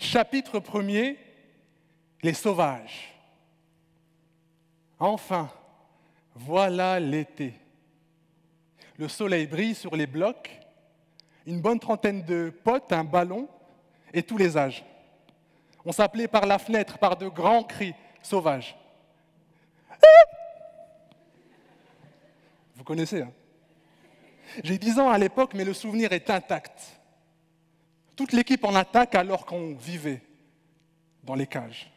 Chapitre 1er, les sauvages. Enfin, voilà l'été. Le soleil brille sur les blocs, une bonne trentaine de potes, un ballon et tous les âges. On s'appelait par la fenêtre par de grands cris sauvages. Vous connaissez, hein? J'ai 10 ans à l'époque, mais le souvenir est intact. Toute l'équipe en attaque alors qu'on vivait dans les cages.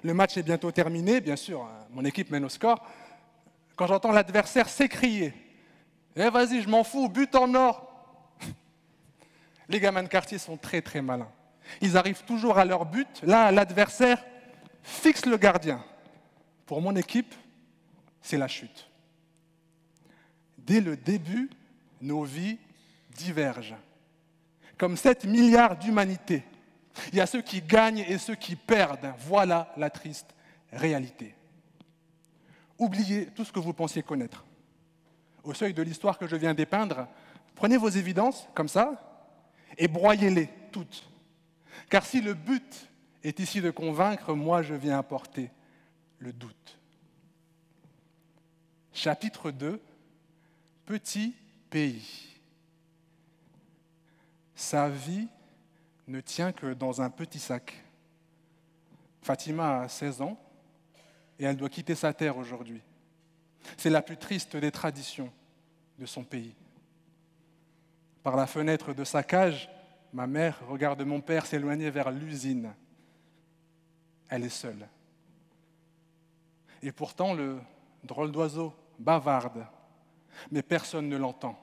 Le match est bientôt terminé, bien sûr, hein, mon équipe mène au score. Quand j'entends l'adversaire s'écrier « Eh vas-y, je m'en fous, but en or !» Les gamins de quartier sont très très malins. Ils arrivent toujours à leur but. Là, l'adversaire fixe le gardien. Pour mon équipe, c'est la chute. Dès le début, nos vies divergent. Comme 7 milliards d'humanités. Il y a ceux qui gagnent et ceux qui perdent. Voilà la triste réalité. Oubliez tout ce que vous pensiez connaître. Au seuil de l'histoire que je viens dépeindre, prenez vos évidences, comme ça, et broyez-les toutes. Car si le but est ici de convaincre, moi je viens apporter le doute. Chapitre 2, petit pays. Sa vie ne tient que dans un petit sac. Fatima a 16 ans et elle doit quitter sa terre aujourd'hui. C'est la plus triste des traditions de son pays. Par la fenêtre de sa cage, ma mère regarde mon père s'éloigner vers l'usine. Elle est seule. Et pourtant, le drôle d'oiseau bavarde, mais personne ne l'entend.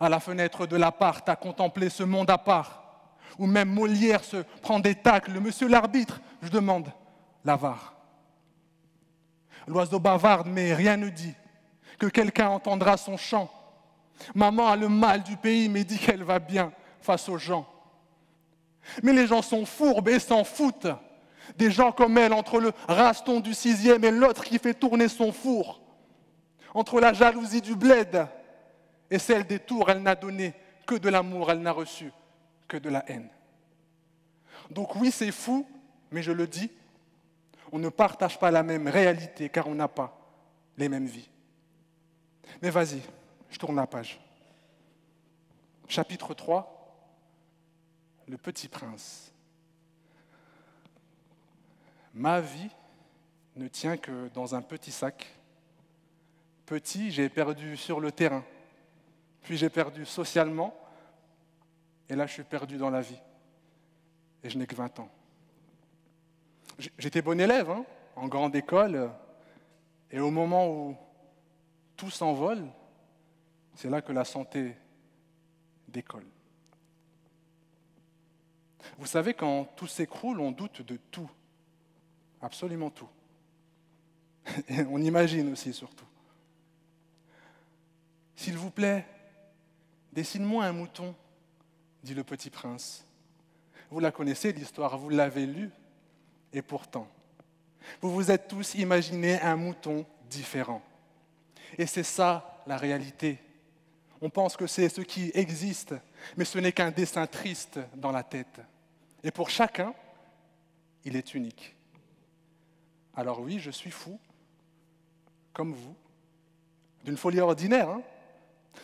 À la fenêtre de l'appart, à contempler ce monde à part, où même Molière se prend des tacles. Monsieur l'arbitre, je demande l'avare. L'oiseau bavarde, mais rien ne dit que quelqu'un entendra son chant. Maman a le mal du pays, mais dit qu'elle va bien face aux gens. Mais les gens sont fourbes et s'en foutent. Des gens comme elle, entre le raston du 6e et l'autre qui fait tourner son four. Entre la jalousie du bled et celle des tours, elle n'a donné que de l'amour, elle n'a reçu que de la haine. Donc oui, c'est fou, mais je le dis, on ne partage pas la même réalité car on n'a pas les mêmes vies. Mais vas-y, je tourne la page. Chapitre 3, le petit prince. Ma vie ne tient que dans un petit sac. Petit, j'ai perdu sur le terrain. Puis j'ai perdu socialement. Et là, je suis perdu dans la vie. Et je n'ai que 20 ans. J'étais bon élève, hein, en grande école. Et au moment où tout s'envole, c'est là que la santé décolle. Vous savez, quand tout s'écroule, on doute de tout. Absolument tout. Et on imagine aussi, surtout. S'il vous plaît, dessine-moi un mouton, dit le petit prince. Vous la connaissez, l'histoire, vous l'avez lue, et pourtant, vous vous êtes tous imaginé un mouton différent. Et c'est ça, la réalité. On pense que c'est ce qui existe, mais ce n'est qu'un dessin triste dans la tête. Et pour chacun, il est unique. Alors oui, je suis fou, comme vous, d'une folie ordinaire, hein,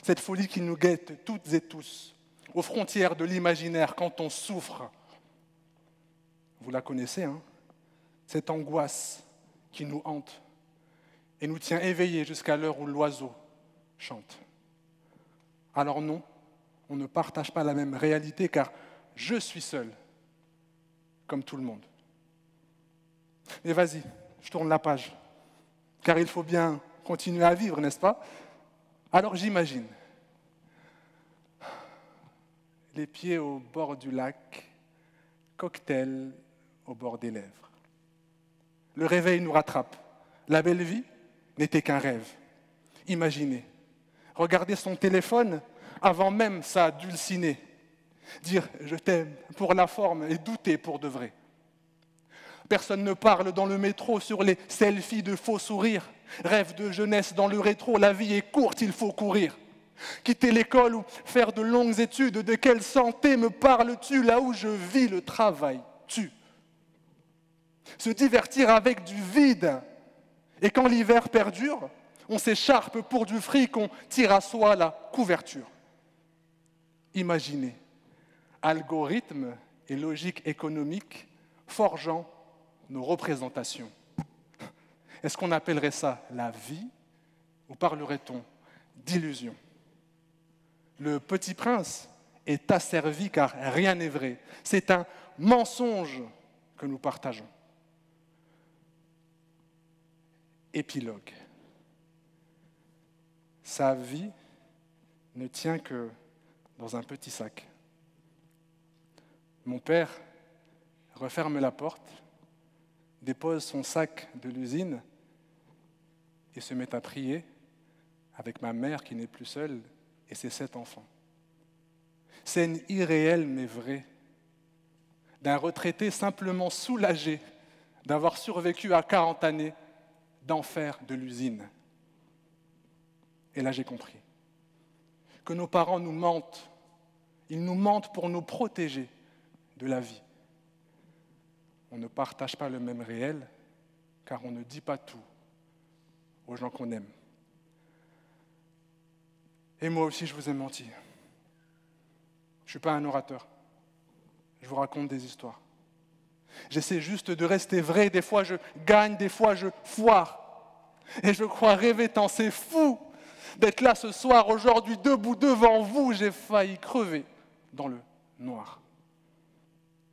cette folie qui nous guette toutes et tous, aux frontières de l'imaginaire quand on souffre. Vous la connaissez, hein, cette angoisse qui nous hante et nous tient éveillés jusqu'à l'heure où l'oiseau chante. Alors non, on ne partage pas la même réalité car je suis seul, comme tout le monde. Mais vas-y, je tourne la page, car il faut bien continuer à vivre, n'est-ce pas? Alors j'imagine, les pieds au bord du lac, cocktail au bord des lèvres. Le réveil nous rattrape. La belle vie n'était qu'un rêve. Imaginez, regarder son téléphone avant même sa dulcinée, dire « je t'aime » pour la forme et douter pour de vrai. Personne ne parle dans le métro sur les selfies de faux sourires. Rêve de jeunesse dans le rétro, la vie est courte, il faut courir. Quitter l'école ou faire de longues études, de quelle santé me parles-tu? Là où je vis, le travail tue. Se divertir avec du vide. Et quand l'hiver perdure, on s'écharpe pour du fric, on tire à soi la couverture. Imaginez, algorithmes et logique économique forgeant nos représentations. Est-ce qu'on appellerait ça la vie ou parlerait-on d'illusion? Le Petit Prince est asservi car rien n'est vrai. C'est un mensonge que nous partageons. Épilogue. Sa vie ne tient que dans un petit sac. Mon père referme la porte, dépose son sac de l'usine et se met à prier avec ma mère qui n'est plus seule et ses 7 enfants. Scène irréelle mais vraie, d'un retraité simplement soulagé d'avoir survécu à 40 années d'enfer de l'usine. Et là j'ai compris que nos parents nous mentent. Ils nous mentent pour nous protéger de la vie. On ne partage pas le même réel car on ne dit pas tout aux gens qu'on aime. Et moi aussi, je vous ai menti. Je ne suis pas un orateur. Je vous raconte des histoires. J'essaie juste de rester vrai. Des fois, je gagne, des fois, je foire. Et je crois rêver tant. C'est fou d'être là ce soir, aujourd'hui, debout devant vous. J'ai failli crever dans le noir.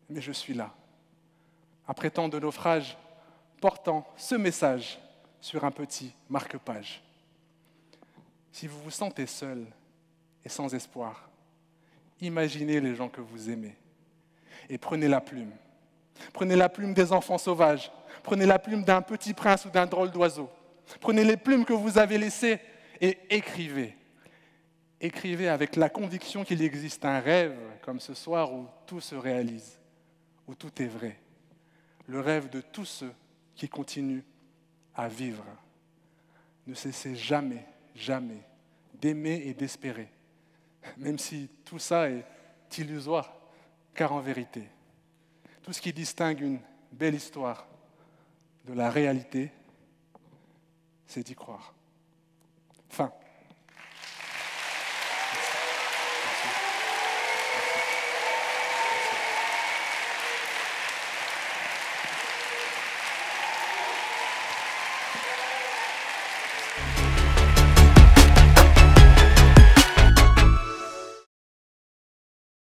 Mais je suis là, après tant de naufrages, portant ce message sur un petit marque-page. Si vous vous sentez seul et sans espoir, imaginez les gens que vous aimez et prenez la plume. Prenez la plume des enfants sauvages, prenez la plume d'un petit prince ou d'un drôle d'oiseau. Prenez les plumes que vous avez laissées et écrivez. Écrivez avec la conviction qu'il existe un rêve comme ce soir où tout se réalise, où tout est vrai. Le rêve de tous ceux qui continuent à vivre. Ne cessez jamais, jamais d'aimer et d'espérer, même si tout ça est illusoire, car en vérité, tout ce qui distingue une belle histoire de la réalité, c'est d'y croire. Fin.